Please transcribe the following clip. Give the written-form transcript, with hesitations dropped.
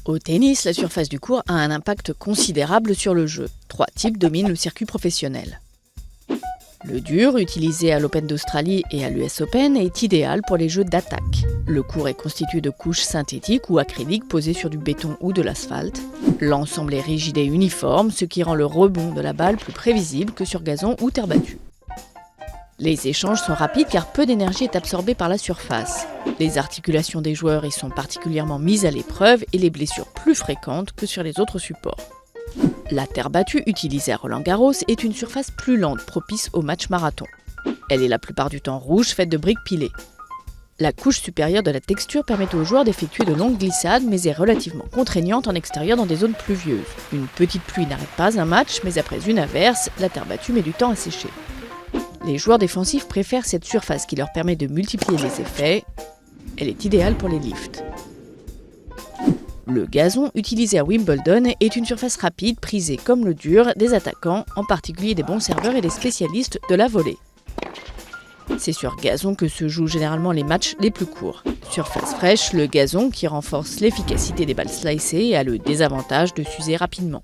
Au tennis, la surface du court a un impact considérable sur le jeu. 3 types dominent le circuit professionnel. Le dur, utilisé à l'Open d'Australie et à l'US Open, est idéal pour les jeux d'attaque. Le court est constitué de couches synthétiques ou acryliques posées sur du béton ou de l'asphalte. L'ensemble est rigide et uniforme, ce qui rend le rebond de la balle plus prévisible que sur gazon ou terre battue. Les échanges sont rapides car peu d'énergie est absorbée par la surface. Les articulations des joueurs y sont particulièrement mises à l'épreuve et les blessures plus fréquentes que sur les autres supports. La terre battue utilisée à Roland-Garros est une surface plus lente, propice au match marathon. Elle est la plupart du temps rouge, faite de briques pilées. La couche supérieure de la texture permet aux joueurs d'effectuer de longues glissades, mais est relativement contraignante en extérieur dans des zones pluvieuses. Une petite pluie n'arrête pas un match, mais après une averse, la terre battue met du temps à sécher. Les joueurs défensifs préfèrent cette surface qui leur permet de multiplier les effets. Elle est idéale pour les lifts. Le gazon utilisé à Wimbledon est une surface rapide, prisée comme le dur des attaquants, en particulier des bons serveurs et des spécialistes de la volée. C'est sur gazon que se jouent généralement les matchs les plus courts. Surface fraîche, le gazon qui renforce l'efficacité des balles slicées a le désavantage de s'user rapidement.